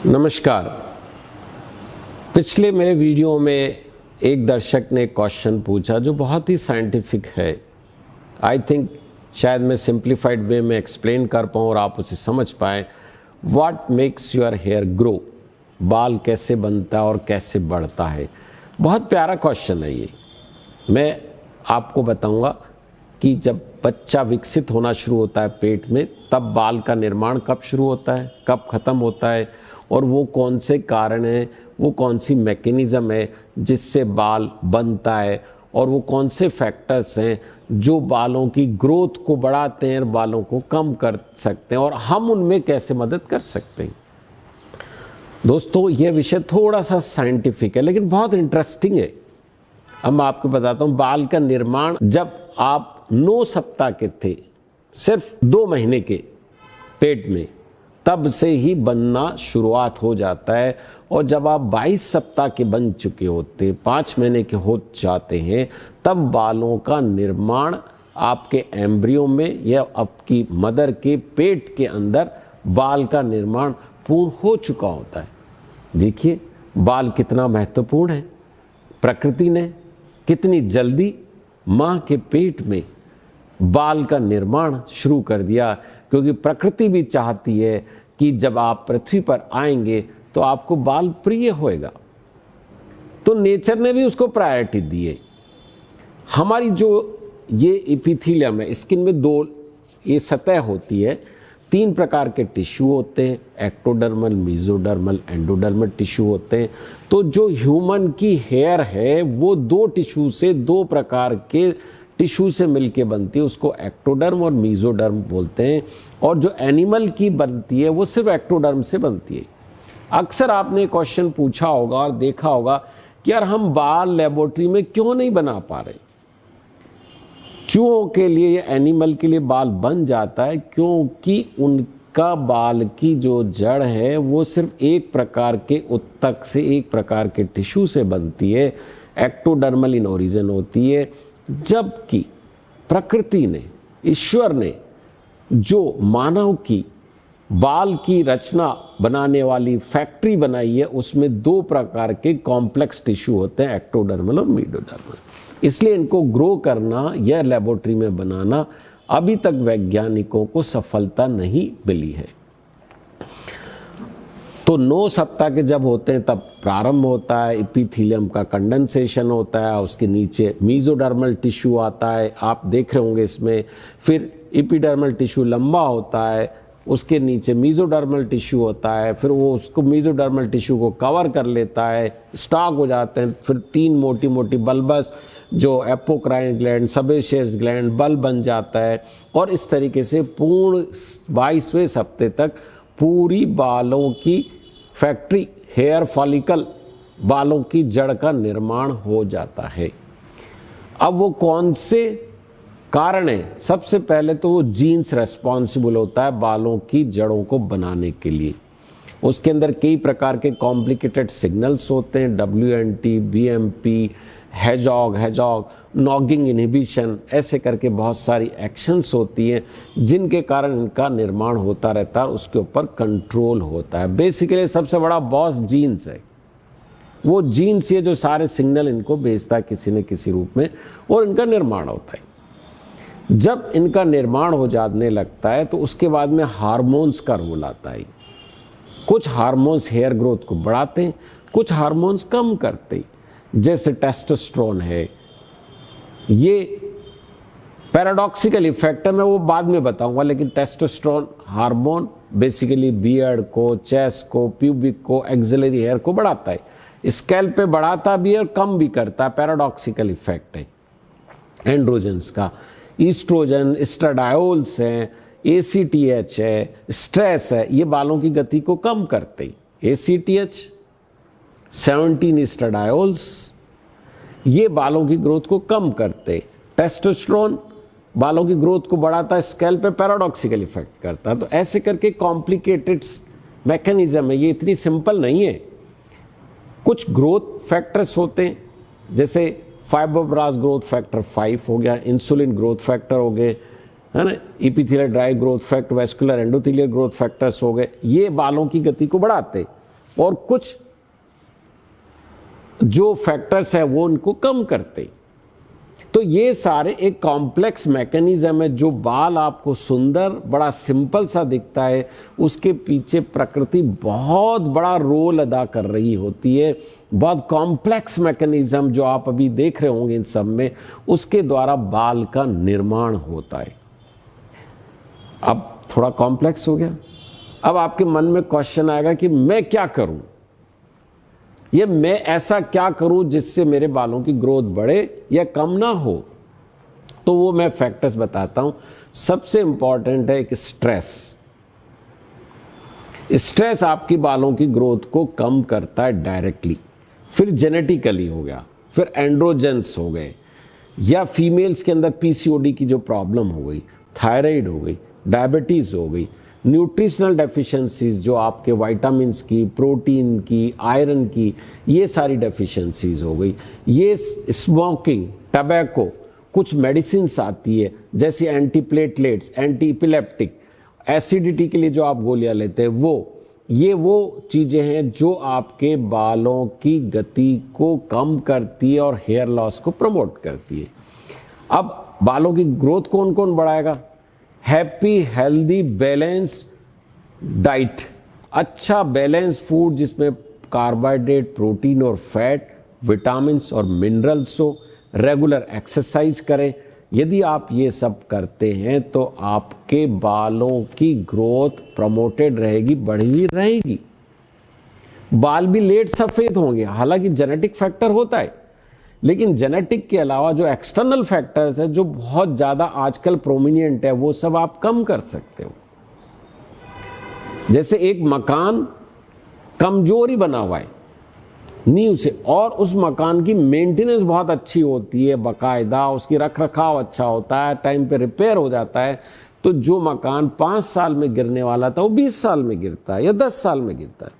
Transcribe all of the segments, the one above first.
नमस्कार। पिछले मेरे वीडियो में एक दर्शक ने क्वेश्चन पूछा जो बहुत ही साइंटिफिक है। आई थिंक शायद मैं सिंप्लीफाइड वे में एक्सप्लेन कर पाऊँ और आप उसे समझ पाएँ। What makes your hair grow? बाल कैसे बनता है और कैसे बढ़ता है? बहुत प्यारा क्वेश्चन है ये। मैं आपको बताऊंगा कि जब बच्चा विकसित होना शुरू होता है पेट में, तब बाल का निर्माण कब शुरू होता है, कब खत्म होता है, और वो कौन से कारण हैं, वो कौन सी मैकेनिज़्म है जिससे बाल बनता है, और वो कौन से फैक्टर्स हैं जो बालों की ग्रोथ को बढ़ाते हैं और बालों को कम कर सकते हैं, और हम उनमें कैसे मदद कर सकते हैं। दोस्तों, ये विषय थोड़ा सा साइंटिफिक है लेकिन बहुत इंटरेस्टिंग है। अब मैं आपको बताता हूँ, बाल का निर्माण जब आप 9 सप्ताह के थे, सिर्फ 2 महीने के पेट में, तब से ही बनना शुरुआत हो जाता है। और जब आप 22 सप्ताह के बन चुके होते, 5 महीने के हो जाते हैं, तब बालों का निर्माण आपके एम्ब्रियो में या आपकी मदर के पेट के अंदर बाल का निर्माण पूर्ण हो चुका होता है। देखिए बाल कितना महत्वपूर्ण है। प्रकृति ने कितनी जल्दी माँ के पेट में बाल का निर्माण शुरू कर दिया, क्योंकि प्रकृति भी चाहती है कि जब आप पृथ्वी पर आएंगे तो आपको बाल प्रिय होएगा। तो नेचर ने भी उसको प्रायोरिटी दी है। हमारी जो ये एपिथेलियम है, स्किन में 2 ये सतह होती है, 3 प्रकार के टिश्यू होते हैं, एक्टोडर्मल, मेसोडर्मल, एंडोडर्मल टिश्यू होते हैं। तो जो ह्यूमन की हेयर है वो 2 टिश्यू से, 2 प्रकार के टिश्यू से मिलके बनती है, उसको एक्टोडर्म और मेसोडर्म बोलते हैं। और जो एनिमल की बनती है वो सिर्फ एक्टोडर्म से बनती है। अक्सर आपने क्वेश्चन पूछा होगा और देखा होगा कि यार हम बाल लेबोरेटरी में क्यों नहीं बना पा रहे। चूहों के लिए या एनिमल के लिए बाल बन जाता है क्योंकि उनका बाल की जो जड़ है वो सिर्फ एक प्रकार के उत्तक से, एक प्रकार के टिश्यू से बनती है, एक्टोडर्मल इन ओरिजिन होती है। जबकि प्रकृति ने, ईश्वर ने जो मानव की बाल की रचना बनाने वाली फैक्ट्री बनाई है, उसमें 2 प्रकार के कॉम्प्लेक्स टिश्यू होते हैं, एक्टोडर्मल और मेसोडर्मल। इसलिए इनको ग्रो करना या लेबोरेटरी में बनाना अभी तक वैज्ञानिकों को सफलता नहीं मिली है। तो 9 सप्ताह के जब होते हैं तब प्रारंभ होता है, एपिथेलियम का कंडेंसेशन होता है, उसके नीचे मेसोडर्मल टिश्यू आता है, आप देख रहे होंगे इसमें। फिर एपिडर्मल टिश्यू लंबा होता है, उसके नीचे मेसोडर्मल टिश्यू होता है, फिर वो उसको मेसोडर्मल टिश्यू को कवर कर लेता है, स्टॉक हो जाते हैं। फिर 3 मोटी मोटी बल्बस जो apocrine gland, sebaceous gland, bulb बन जाता है। और इस तरीके से पूर्ण 22वें हफ्ते तक पूरी बालों की फैक्ट्री, हेयर फॉलिकल, बालों की जड़ का निर्माण हो जाता है। अब वो कौन से कारण है? सबसे पहले तो वो जीन्स रेस्पॉन्सिबल होता है बालों की जड़ों को बनाने के लिए। उसके अंदर कई प्रकार के कॉम्प्लिकेटेड सिग्नल्स होते हैं, WNT, BMP, हैजॉग, नॉगिंग इनहिबिशन, ऐसे करके बहुत सारी एक्शंस होती हैं जिनके कारण इनका निर्माण होता रहता है और उसके ऊपर कंट्रोल होता है। बेसिकली सबसे बड़ा बॉस जीन्स है। वो जीन्स ये जो सारे सिग्नल इनको भेजता है किसी न किसी रूप में, और इनका निर्माण होता है। जब इनका निर्माण हो जाने लगता है तो उसके बाद में हार्मोन्स का रोल आता है। कुछ हार्मोन्स हेयर ग्रोथ को बढ़ाते हैं, कुछ हार्मोन्स कम करते हैं, जैसे टेस्टोस्टेरोन है। ये पैराडॉक्सिकल इफेक्ट है, मैं वो बाद में बताऊंगा। लेकिन टेस्टोस्टेरोन हार्मोन बेसिकली बियर्ड को, चेस्ट को, प्यूबिक को, एक्सिलरी हेयर को बढ़ाता है। स्कैल्प पे बढ़ाता भी है और कम भी करता है। पैराडॉक्सिकल इफेक्ट है एंड्रोजन्स का। ईस्ट्रोजन, एस्ट्राडायोल्स हैं, ACTH है, स्ट्रेस है, ये बालों की गति को कम करते हैं। ACTH, 17 एस्ट्राडायोल्स, ये बालों की ग्रोथ को कम करते। टेस्टोस्टेरोन बालों की ग्रोथ को बढ़ाता है, स्कैल्प पे पैराडॉक्सिकल इफेक्ट करता है। तो ऐसे करके कॉम्प्लिकेटेड मैकेनिज्म है, ये इतनी सिंपल नहीं है। कुछ ग्रोथ फैक्टर्स होते हैं, जैसे फाइब्रोब्लास्ट ग्रोथ फैक्टर 5 हो गया, इंसुलिन ग्रोथ फैक्टर हो गए, है ना, epithelial drive growth factor, vascular endothelial growth factors हो गए। ये बालों की गति को बढ़ाते। और कुछ जो फैक्टर्स है वो उनको कम करते। तो ये सारे एक कॉम्प्लेक्स मैकेनिज्म है। जो बाल आपको सुंदर बड़ा सिंपल सा दिखता है, उसके पीछे प्रकृति बहुत बड़ा रोल अदा कर रही होती है। बहुत कॉम्प्लेक्स मैकेनिज्म जो आप अभी देख रहे होंगे इन सब में, उसके द्वारा बाल का निर्माण होता है। अब थोड़ा कॉम्प्लेक्स हो गया। अब आपके मन में क्वेश्चन आएगा कि मैं क्या करूं, ये मैं ऐसा क्या करूं जिससे मेरे बालों की ग्रोथ बढ़े या कम ना हो। तो वो मैं फैक्टर्स बताता हूं। सबसे इंपॉर्टेंट है एक स्ट्रेस। स्ट्रेस आपकी बालों की ग्रोथ को कम करता है डायरेक्टली। फिर जेनेटिकली हो गया, फिर एंड्रोजेंस हो गए, या फीमेल्स के अंदर पीसीओडी की जो प्रॉब्लम हो गई, थायराइड हो गई, डायबिटीज हो गई, न्यूट्रिशनल डेफिशिएंसीज जो आपके विटामिन्स की, प्रोटीन की, आयरन की, ये सारी डेफिशिएंसीज हो गई। ये स्मोकिंग, टबैको, कुछ मेडिसिन्स आती है जैसे एंटीप्लेटलेट्स, एंटी इपिलेप्टिक, एसिडिटी के लिए जो आप गोलियां लेते हैं वो चीजें हैं जो आपके बालों की गति को कम करती है और हेयर लॉस को प्रमोट करती है। अब बालों की ग्रोथ कौन कौन बढ़ाएगा? हैप्पी, हेल्दी, बैलेंस डाइट, अच्छा बैलेंस फूड जिसमें कार्बोहाइड्रेट, प्रोटीन और फैट, विटामिन्स और मिनरल्स हो, रेगुलर एक्सरसाइज करें। यदि आप ये सब करते हैं तो आपके बालों की ग्रोथ प्रमोटेड रहेगी, बढ़ी रहेगी। बाल भी लेट सफेद होंगे। हालांकि जेनेटिक फैक्टर होता है, लेकिन जेनेटिक के अलावा जो एक्सटर्नल फैक्टर्स है जो बहुत ज्यादा आजकल प्रोमिनेंट है, वो सब आप कम कर सकते हो। जैसे एक मकान कमजोरी बना हुआ है नींव से, और उस मकान की मेंटेनेंस बहुत अच्छी होती है, बाकायदा उसकी रख रखाव अच्छा होता है, टाइम पे रिपेयर हो जाता है, तो जो मकान 5 साल में गिरने वाला था वो 20 साल में गिरता है या 10 साल में गिरता है।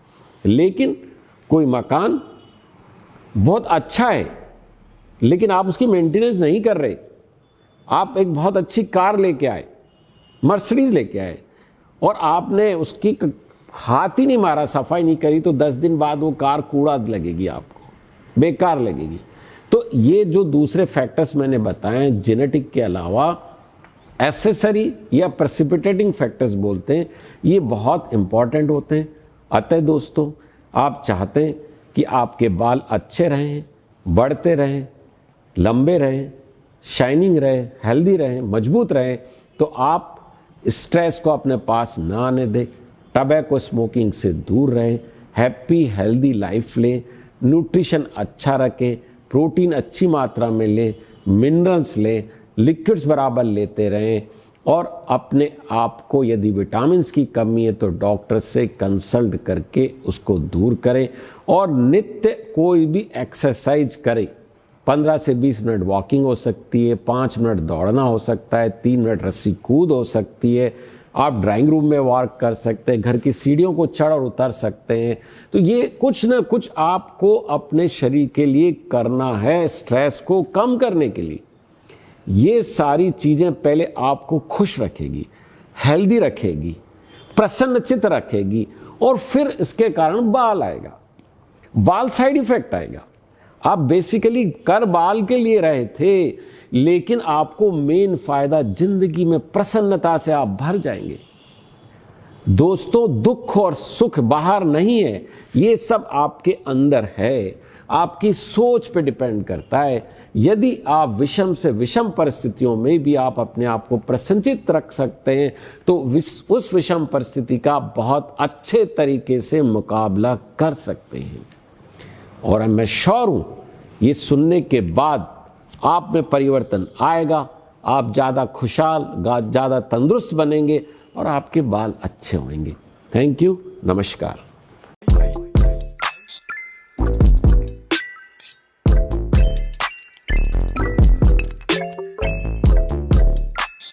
लेकिन कोई मकान बहुत अच्छा है लेकिन आप उसकी मेंटेनेंस नहीं कर रहे। आप एक बहुत अच्छी कार लेके आए, मर्सिडीज लेके आए, और आपने उसकी हाथ ही नहीं मारा, सफाई नहीं करी, तो 10 दिन बाद वो कार कूड़ा लगेगी, आपको बेकार लगेगी। तो ये जो दूसरे फैक्टर्स मैंने बताए जेनेटिक के अलावा, एसेसरी या प्रेसिपिटेटिंग फैक्टर्स बोलते हैं, ये बहुत इंपॉर्टेंट होते हैं। अतः दोस्तों, आप चाहते हैं कि आपके बाल अच्छे रहें, बढ़ते रहें, लंबे रहें, शाइनिंग रहे, हेल्दी रहें, मजबूत रहें, तो आप स्ट्रेस को अपने पास ना आने दें, टबैको स्मोकिंग से दूर रहें, हैप्पी हेल्दी लाइफ लें, न्यूट्रिशन अच्छा रखें, प्रोटीन अच्छी मात्रा में लें, मिनरल्स लें, लिक्विड्स बराबर लेते रहें, और अपने आप को यदि विटामिन्स की कमी है तो डॉक्टर से कंसल्ट करके उसको दूर करें, और नित्य कोई भी एक्सरसाइज करें। 15 से 20 मिनट वॉकिंग हो सकती है, 5 मिनट दौड़ना हो सकता है, 3 मिनट रस्सी कूद हो सकती है, आप ड्राइंग रूम में वॉक कर सकते हैं, घर की सीढ़ियों को चढ़ और उतर सकते हैं। तो ये कुछ ना कुछ आपको अपने शरीर के लिए करना है, स्ट्रेस को कम करने के लिए। ये सारी चीजें पहले आपको खुश रखेगी, हेल्दी रखेगी, प्रसन्नचित्त रखेगी, और फिर इसके कारण बाल आएगा, बाल साइड इफेक्ट आएगा। आप बेसिकली कर बाल के लिए रहे थे, लेकिन आपको मेन फायदा जिंदगी में प्रसन्नता से आप भर जाएंगे। दोस्तों, दुख और सुख बाहर नहीं है, ये सब आपके अंदर है, आपकी सोच पे डिपेंड करता है। यदि आप विषम से विषम परिस्थितियों में भी आप अपने आप को प्रसन्नचित्त रख सकते हैं, तो उस विषम परिस्थिति का बहुत अच्छे तरीके से मुकाबला कर सकते हैं। और मैं श्योर हूं, ये सुनने के बाद आप में परिवर्तन आएगा, आप ज़्यादा खुशहाल, ज़्यादा तंदुरुस्त बनेंगे, और आपके बाल अच्छे होंगे। थैंक यू, नमस्कार।